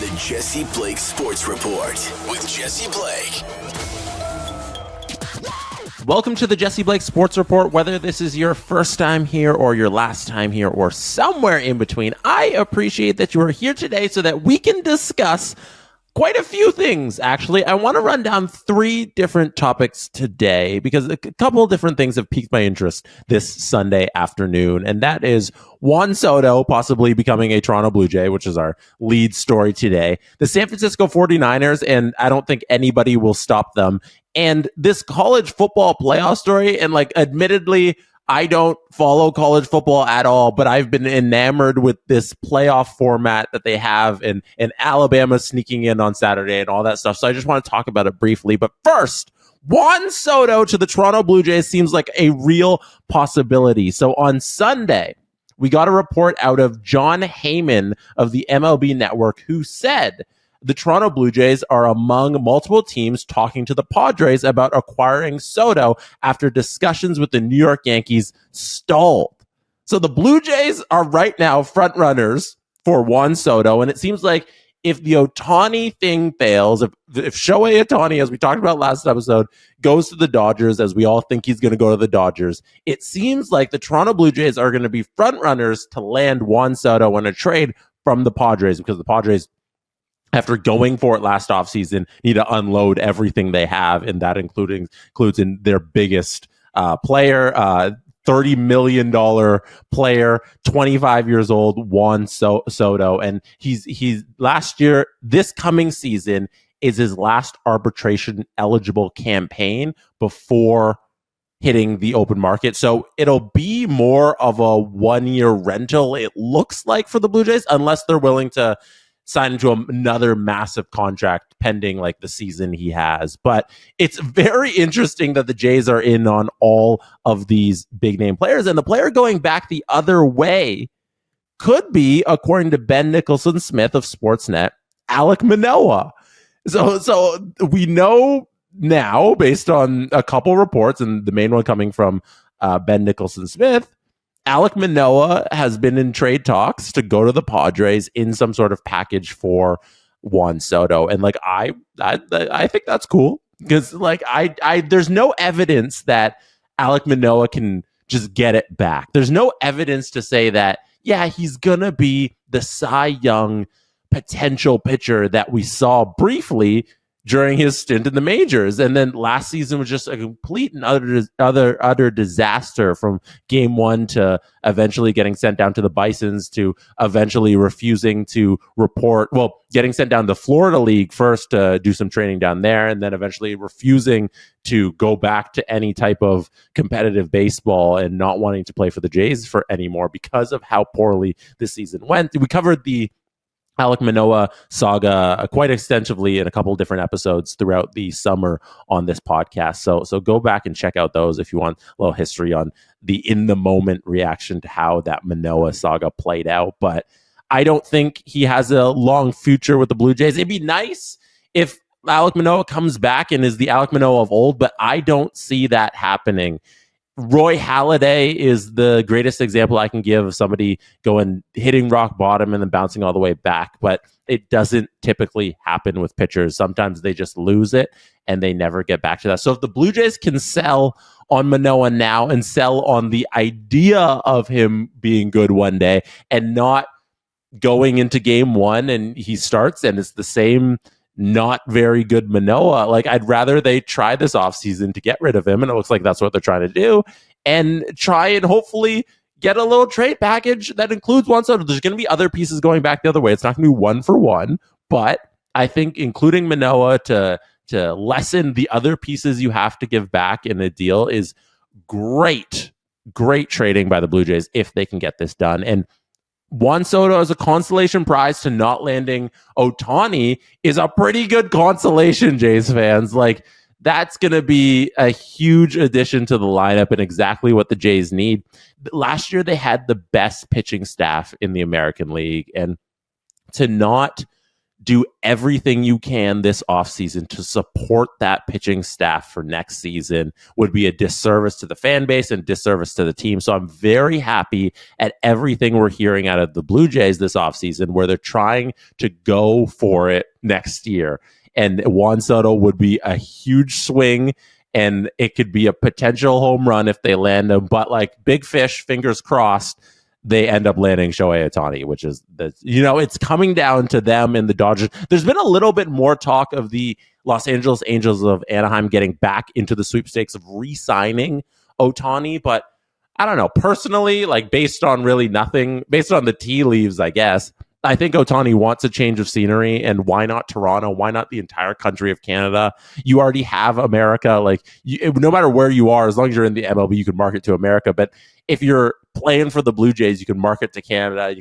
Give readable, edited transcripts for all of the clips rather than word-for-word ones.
The Jesse Blake Sports Report with Jesse Blake. Welcome to the Jesse Blake Sports Report. Whether this is your first time here or your last time here or somewhere in between, I appreciate that you are here today so that we can discuss quite a few things, actually. I want to run down 3 different topics today because a couple of different things have piqued my interest this Sunday afternoon, and that is Juan Soto possibly becoming a Toronto Blue Jay, which is our lead story today, the San Francisco 49ers, and I don't think anybody will stop them, and this college football playoff story, and admittedly, I don't follow college football at all, but I've been enamored with this playoff format that they have and Alabama sneaking in on Saturday and all that stuff. So I just want to talk about it briefly. But first, Juan Soto to the Toronto Blue Jays seems like a real possibility. So on Sunday, we got a report out of John Heyman of the MLB Network who said the Toronto Blue Jays are among multiple teams talking to the Padres about acquiring Soto after discussions with the New York Yankees stalled. So the Blue Jays are right now front runners for Juan Soto, and it seems like if the Ohtani thing fails, if Shohei Ohtani, as we talked about last episode, goes to the Dodgers, as we all think he's going to go to the Dodgers, it seems like the Toronto Blue Jays are going to be front runners to land Juan Soto in a trade from the Padres, because the Padres, after going for it last offseason, need to unload everything they have, and that includes in their biggest player, $30 million player, 25 years old, Juan Soto. And he's last year, this coming season is his last arbitration eligible campaign before hitting the open market. So it'll be more of a 1-year rental, it looks like, for the Blue Jays, unless they're willing to sign into another massive contract pending the season he has. But it's very interesting that the Jays are in on all of these big name players. And the player going back the other way could be, according to Ben Nicholson-Smith of Sportsnet, Alek Manoah. So we know now, based on a couple reports, and the main one coming from Ben Nicholson-Smith, Alek Manoah has been in trade talks to go to the Padres in some sort of package for Juan Soto. And I think that's cool, because there's no evidence that Alek Manoah can just get it back. There's no evidence to say that, yeah, he's going to be the Cy Young potential pitcher that we saw briefly during his stint in the majors. And then last season was just a complete and utter disaster, from game 1 to eventually getting sent down to the Bisons, to eventually refusing to report, getting sent down to the Florida League first to do some training down there, and then eventually refusing to go back to any type of competitive baseball and not wanting to play for the Jays for anymore because of how poorly this season went. We covered the Alek Manoah saga quite extensively in a couple of different episodes throughout the summer on this podcast. So go back and check out those if you want a little history on the in-the-moment reaction to how that Manoah saga played out. But I don't think he has a long future with the Blue Jays. It'd be nice if Alek Manoah comes back and is the Alek Manoah of old, but I don't see that happening. Roy Halladay is the greatest example I can give of somebody hitting rock bottom and then bouncing all the way back, but it doesn't typically happen with pitchers. Sometimes they just lose it and they never get back to that. So if the Blue Jays can sell on Manoah now and sell on the idea of him being good one day, and not going into game 1 and he starts and it's the same not very good Manoah, I'd rather they try this offseason to get rid of him, and it looks like that's what they're trying to do, and try and hopefully get a little trade package that includes Juan Soto. There's going to be other pieces going back the other way. It's not going to be 1-for-1, but I think including Manoah to lessen the other pieces you have to give back in a deal is great trading by the Blue Jays if they can get this done. And Juan Soto as a consolation prize to not landing Ohtani is a pretty good consolation, Jays fans. That's going to be a huge addition to the lineup and exactly what the Jays need. Last year, they had the best pitching staff in the American League, and to not do everything you can this offseason to support that pitching staff for next season would be a disservice to the fan base and disservice to the team. So I'm very happy at everything we're hearing out of the Blue Jays this offseason, where they're trying to go for it next year. And Juan Soto would be a huge swing, and it could be a potential home run if they land him. But like big fish, fingers crossed, they end up landing Shohei Ohtani, which is it's coming down to them and the Dodgers. There's been a little bit more talk of the Los Angeles Angels of Anaheim getting back into the sweepstakes of re-signing Ohtani, but I don't know. Personally, like based on really nothing, based on the tea leaves, I guess, I think Ohtani wants a change of scenery, and why not Toronto? Why not the entire country of Canada? You already have America. Like, no matter where you are, as long as you're in the MLB, you can market to America. But if you're playing for the Blue Jays, you can market to Canada.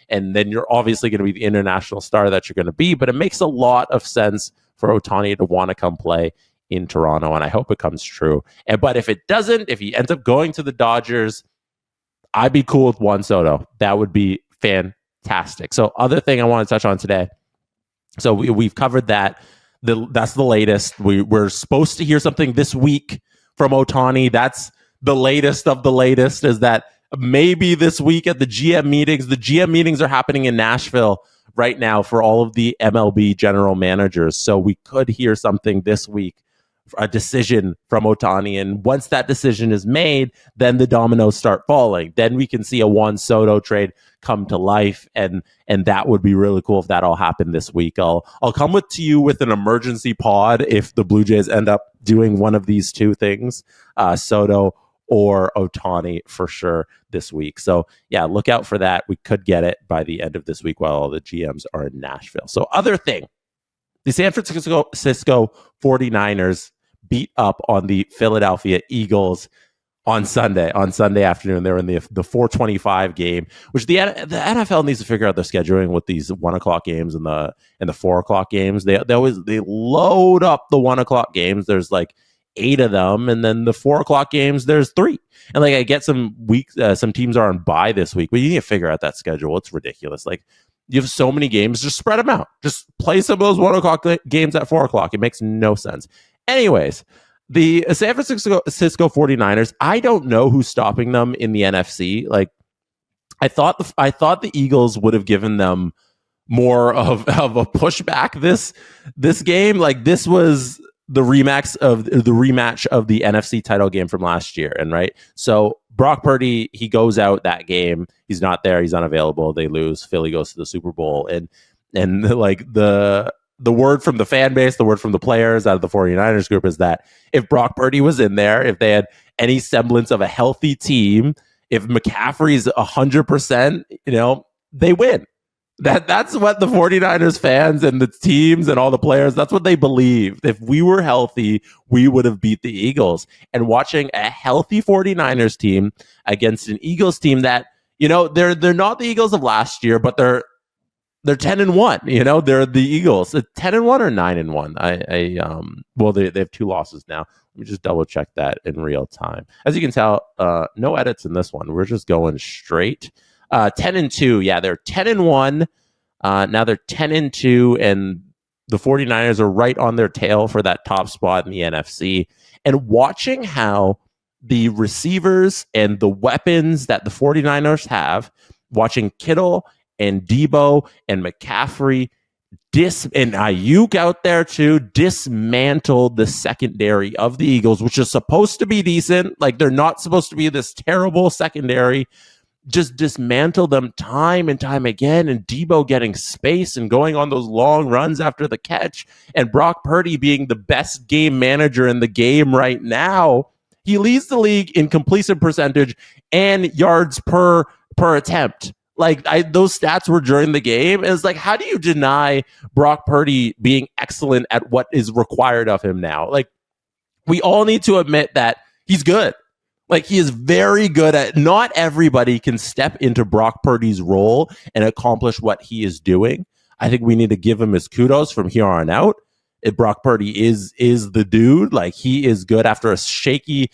And then you're obviously going to be the international star that you're going to be. But it makes a lot of sense for Ohtani to want to come play in Toronto, and I hope it comes true. But if it doesn't, if he ends up going to the Dodgers, I'd be cool with Juan Soto. That would be fantastic. So other thing I want to touch on today. So we've covered that. That's the latest. We're supposed to hear something this week from Ohtani. That's the latest of the latest, is that maybe this week at the GM meetings. The GM meetings are happening in Nashville right now for all of the MLB general managers. So we could hear something this week, a decision from Ohtani. And once that decision is made, then the dominoes start falling. Then we can see a Juan Soto trade come to life. And that would be really cool if that all happened this week. I'll come to you with an emergency pod if the Blue Jays end up doing one of these two things, Soto or Ohtani, for sure this week. So yeah, look out for that. We could get it by the end of this week while all the GMs are in Nashville. So other thing, the San Francisco 49ers beat up on the Philadelphia Eagles on Sunday afternoon. They were in the 4:25 game, which the NFL needs to figure out their scheduling with these 1:00 games and the 4:00 games. They load up the 1:00 games. There's like 8 of them, and then the 4:00 games there's 3. And like I get some weeks, some teams are on bye this week, but you need to figure out that schedule. It's ridiculous. Like, you have so many games, just spread them out. Just play some of those 1:00 games at 4:00. It makes no sense. Anyways, the San Francisco 49ers, I don't know who's stopping them in the NFC. Like, I thought the Eagles would have given them more of a pushback this game. Like, this was the rematch of the NFC title game from last year. And right. So Brock Purdy, he goes out that game. He's not there. He's unavailable. They lose. Philly goes to the Super Bowl. And like the word from the fan base, the word from the players out of the 49ers group is that if Brock Purdy was in there, if they had any semblance of a healthy team, if McCaffrey's 100%, they win. That's what the 49ers fans and the teams and all the players, that's what they believe. If we were healthy, we would have beat the Eagles. And watching a healthy 49ers team against an Eagles team that, they're not the Eagles of last year, but they're 10-1. They're the Eagles. 10-1 or 9-1. They have 2 losses now. Let me just double check that in real time. As you can tell, no edits in this one. We're just going straight. 10-2. Yeah, they're 10-1. Now they're 10-2, and the 49ers are right on their tail for that top spot in the NFC. And watching how the receivers and the weapons that the 49ers have, watching Kittle and Debo and McCaffrey and Ayuk out there too, dismantled the secondary of the Eagles, which is supposed to be decent. Like, they're not supposed to be this terrible secondary. Just dismantle them time and time again, and Debo getting space and going on those long runs after the catch, and Brock Purdy being the best game manager in the game right now. He leads the league in completion percentage and yards per attempt. Like, those stats were during the game. It's like, how do you deny Brock Purdy being excellent at what is required of him now? Like, we all need to admit that he's good. Like, he is very good at, not everybody can step into Brock Purdy's role and accomplish what he is doing. I think we need to give him his kudos from here on out. Brock Purdy is the dude. Like, he is good after a shaky,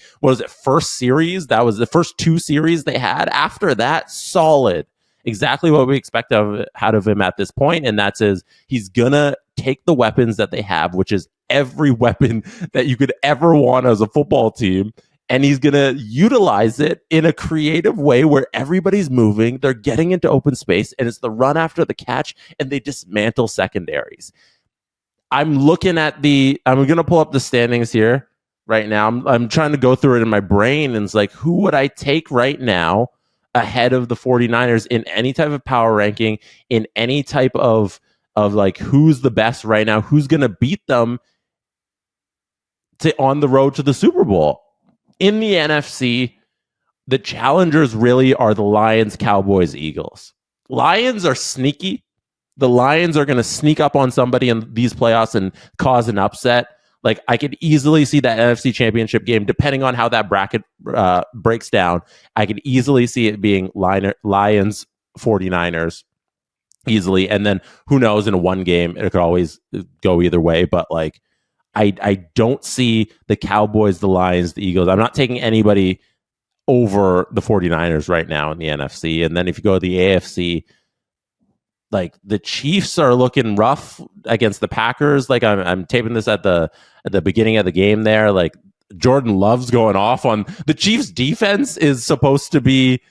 first series? That was the first 2 series they had. After that, solid. exactly what we expect out of him at this point, and that's he's gonna take the weapons that they have, which is every weapon that you could ever want as a football team, and he's going to utilize it in a creative way where everybody's moving, they're getting into open space, and it's the run after the catch, and they dismantle secondaries. I'm going to pull up the standings here right now. I'm trying to go through it in my brain, and it's like, who would I take right now ahead of the 49ers in any type of power ranking, in any type of like who's the best right now, who's going to beat them on the road to the Super Bowl. In the NFC, the challengers really are the Lions, Cowboys, Eagles. Lions are sneaky. The Lions are going to sneak up on somebody in these playoffs and cause an upset. Like, I could easily see that NFC Championship game, depending on how that bracket breaks down. I could easily see it being Lions, 49ers easily. And then who knows, in one game, it could always go either way. But like, I don't see the Cowboys, the Lions, the Eagles. I'm not taking anybody over the 49ers right now in the NFC. And then if you go to the AFC, like the Chiefs are looking rough against the Packers. Like I'm taping this at the beginning of the game there. Like Jordan Love's going off on the Chiefs defense is supposed to be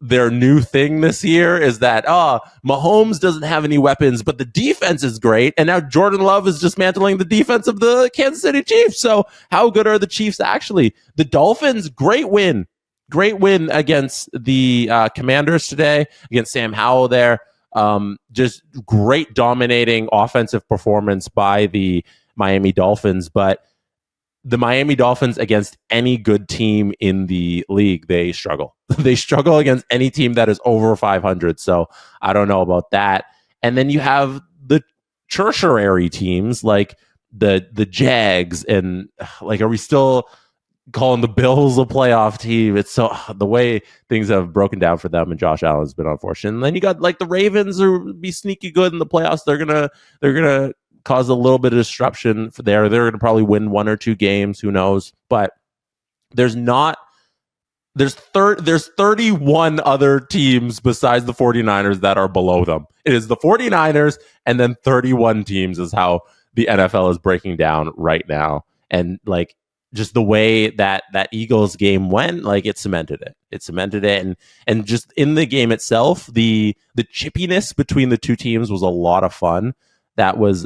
their new thing this year, is that Mahomes doesn't have any weapons, but the defense is great. And now Jordan Love is dismantling the defense of the Kansas City Chiefs. So how good are the Chiefs actually? The Dolphins, great win against the Commanders today, against Sam Howell there. Just great dominating offensive performance by the Miami Dolphins. But the Miami Dolphins, against any good team in the league, they struggle. They struggle against any team that is over 500. So I don't know about that. And then you have the tertiary teams like the Jags, and like, are we still calling the Bills a playoff team? It's so the way things have broken down for them, and Josh Allen's been unfortunate. And then you got like the Ravens who be sneaky good in the playoffs. They're gonna cause a little bit of disruption for there. They're gonna probably win one or two games, who knows? But there's 31 other teams besides the 49ers that are below them. It is the 49ers and then 31 teams is how the NFL is breaking down right now. And like, just the way that Eagles game went, like it cemented it. And just in the game itself, the chippiness between the two teams was a lot of fun. That was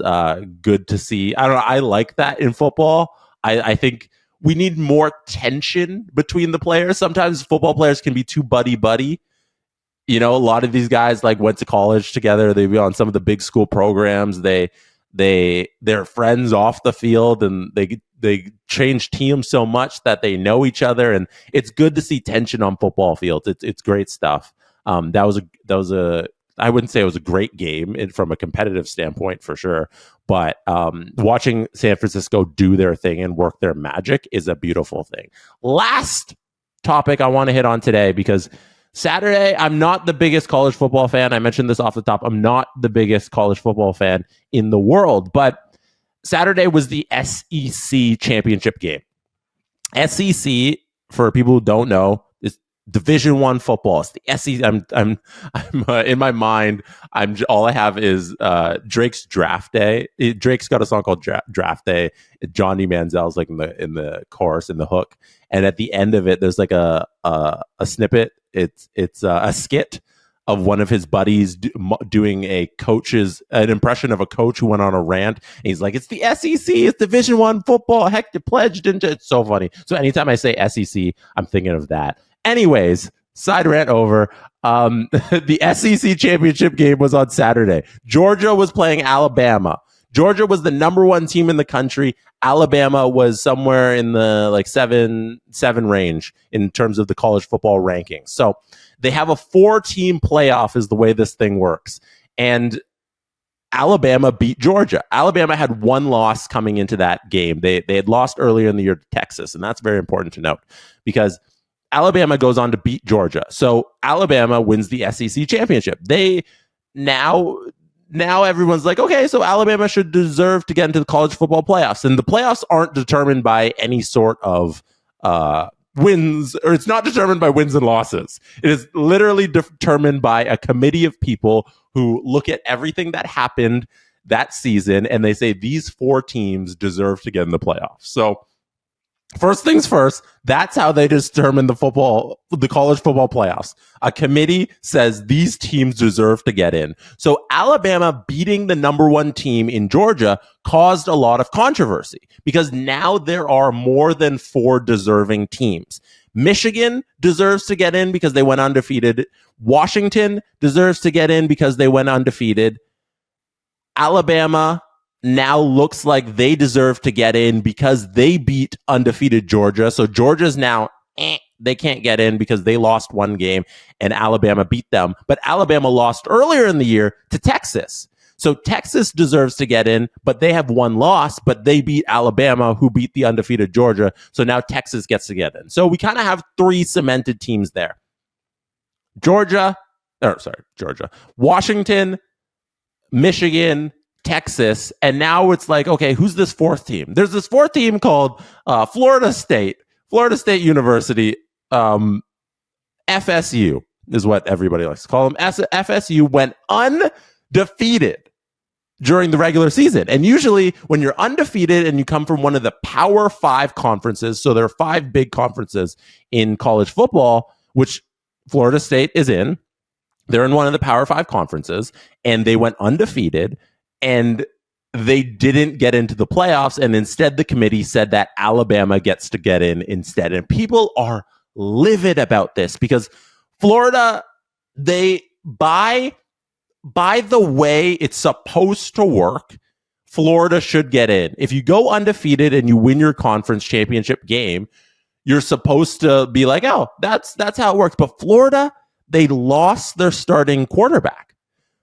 good to see. I don't know. I like that in football. I think we need more tension between the players. Sometimes football players can be too buddy. You know, a lot of these guys like went to college together. They be on some of the big school programs. They're friends off the field, and they change teams so much that they know each other, and it's good to see tension on football fields. It's great stuff. That was a I wouldn't say it was a great game from a competitive standpoint for sure, but watching San Francisco do their thing and work their magic is a beautiful thing. Last topic I want to hit on today, because Saturday, I'm not the biggest college football fan. I mentioned this off the top. I'm not the biggest college football fan in the world, but Saturday was the SEC championship game. SEC, for people who don't know, is Division I football. It's the SEC. I'm in my mind. All I have is Drake's Draft Day. Drake's got a song called Draft Day. Johnny Manziel's like in the chorus, in the hook, and at the end of it, there's like a snippet. It's a skit of one of his buddies doing an impression of a coach who went on a rant. And he's like, "It's the SEC, it's Division I football. Heck, you pledged into." It's so funny. So anytime I say SEC, I'm thinking of that. Anyways, side rant over. The SEC championship game was on Saturday. Georgia was playing Alabama. Georgia was the number one team in the country. Alabama was somewhere in the like seven range in terms of the college football rankings. So they have a 4-team playoff is the way this thing works. And Alabama beat Georgia. Alabama had one loss coming into that game. They had lost earlier in the year to Texas, and that's very important to note because Alabama goes on to beat Georgia. So Alabama wins the SEC championship. They now everyone's like, okay, so Alabama should deserve to get into the college football playoffs. And the playoffs aren't determined by any sort of wins, or it's not determined by wins and losses. It is literally determined by a committee of people who look at everything that happened that season and they say these 4 teams deserve to get in the playoffs. So first things first, that's how they determine the college football playoffs. A committee says these teams deserve to get in. So Alabama beating the number 1 team in Georgia caused a lot of controversy because now there are more than 4 deserving teams. Michigan deserves to get in because they went undefeated. Washington deserves to get in because they went undefeated. Alabama now looks like they deserve to get in because they beat undefeated Georgia. So Georgia's now, they can't get in because they lost 1 game and Alabama beat them. But Alabama lost earlier in the year to Texas. So Texas deserves to get in, but they have 1 loss, but they beat Alabama, who beat the undefeated Georgia. So now Texas gets to get in. So we kind of have 3 cemented teams there. Georgia, Washington, Michigan, Texas, and now it's like, okay, who's this 4th team? There's this 4th team called Florida State University. FSU is what everybody likes to call them. FSU went undefeated during the regular season. And usually when you're undefeated and you come from one of the Power 5 conferences, so there are 5 big conferences in college football, which Florida State is in. They're in one of the Power 5 conferences, and they went undefeated, and they didn't get into the playoffs, and instead the committee said that Alabama gets to get in instead. And people are livid about this because Florida, they, by the way it's supposed to work, Florida should get in. If you go undefeated and you win your conference championship game, you're supposed to be like, oh, that's how it works. But Florida, they lost their starting quarterback.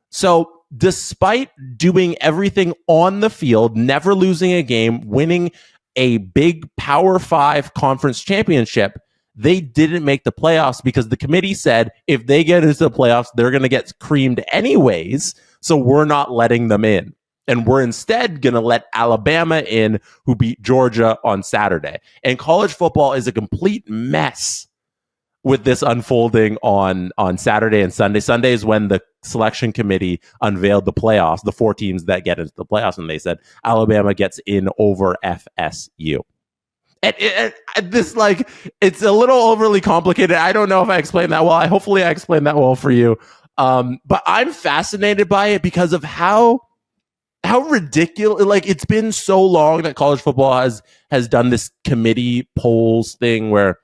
So despite doing everything on the field, never losing a game, winning a big Power 5 conference championship, they didn't make the playoffs because the committee said if they get into the playoffs, they're going to get creamed anyways. So we're not letting them in. And we're instead going to let Alabama in, who beat Georgia on Saturday. And college football is a complete mess with this unfolding on Saturday and Sunday. Sunday is when the selection committee unveiled the playoffs, the 4 teams that get into the playoffs, and they said Alabama gets in over FSU. And this, like, it's a little overly complicated. I don't know if I explained that well. Hopefully I explained that well for you. But I'm fascinated by it because of how ridiculous, like, it's been so long that college football has done this committee polls thing where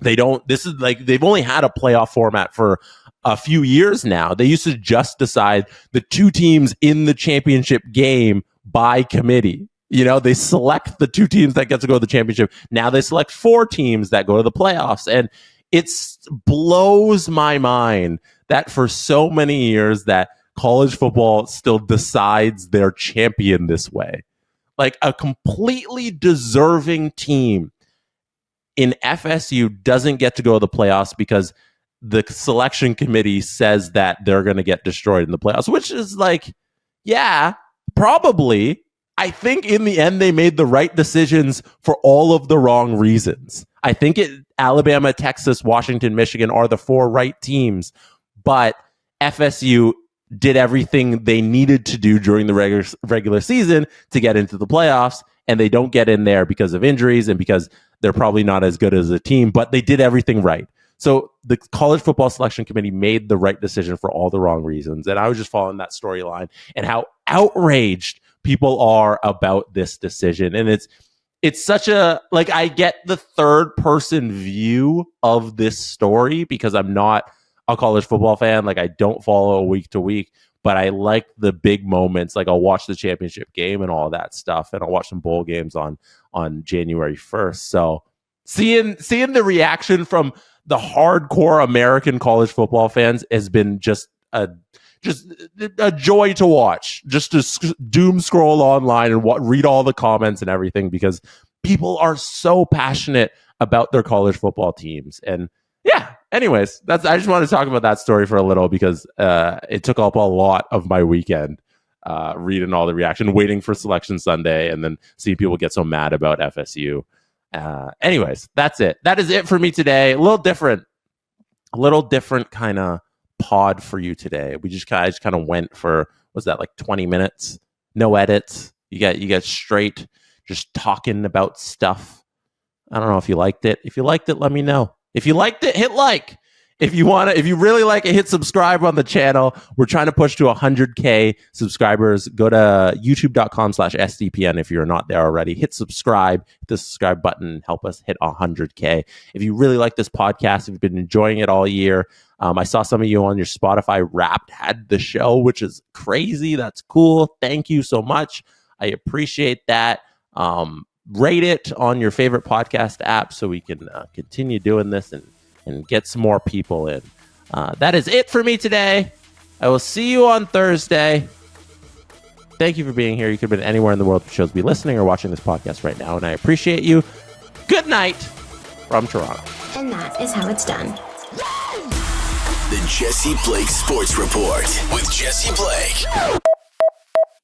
they've only had a playoff format for a few years now. They used to just decide the 2 teams in the championship game by committee. You know, they select the 2 teams that get to go to the championship. Now they select 4 teams that go to the playoffs. And it blows my mind that for so many years that college football still decides their champion this way. Like, a completely deserving team in FSU doesn't get to go to the playoffs because the selection committee says that they're going to get destroyed in the playoffs, which is like, yeah, probably. I think in the end, they made the right decisions for all of the wrong reasons. I think Alabama, Texas, Washington, Michigan are the 4 right teams, but FSU did everything they needed to do during the regular season to get into the playoffs, and they don't get in there because of injuries and because they're probably not as good as a team, but they did everything right. So the college football selection committee made the right decision for all the wrong reasons. And I was just following that storyline and how outraged people are about this decision. And it's such a, like, I get the 3rd person view of this story because I'm not a college football fan. Like, I don't follow week to week, but I like the big moments. Like, I'll watch the championship game and all that stuff, and I'll watch some bowl games on January 1st. So seeing the reaction from the hardcore American college football fans has been just a joy to watch. Just to doom scroll online and read all the comments and everything, because people are so passionate about their college football teams. And yeah, anyways, I just want to talk about that story for a little because it took up a lot of my weekend, reading all the reaction, waiting for Selection Sunday, and then seeing people get so mad about FSU. Anyways, that's it. That is it for me today. A little different kind of pod for you today. I just kind of went for, was that like 20 minutes? No edits. You get straight just talking about stuff. I don't know if you liked it. If you liked it, let me know. If you liked it, hit like. If you really like it, hit subscribe on the channel. We're trying to push to 100K subscribers. Go to youtube.com/SDPN if you're not there already. Hit subscribe, hit the subscribe button, help us hit 100K. If you really like this podcast, if you've been enjoying it all year, I saw some of you on your Spotify Wrapped had the show, which is crazy. That's cool. Thank you so much. I appreciate that. Rate it on your favorite podcast app so we can continue doing this and get some more people in. That is it for me today. I will see you on Thursday. Thank you for being here. You could have been anywhere in the world, but chose to be listening or watching this podcast right now, and I appreciate you. Good night from Toronto. And that is how it's done. The Jesse Blake Sports Report with Jesse Blake.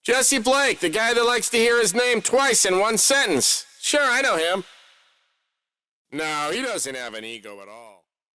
Jesse Blake, the guy that likes to hear his name twice in one sentence. Sure, I know him. No, he doesn't have an ego at all.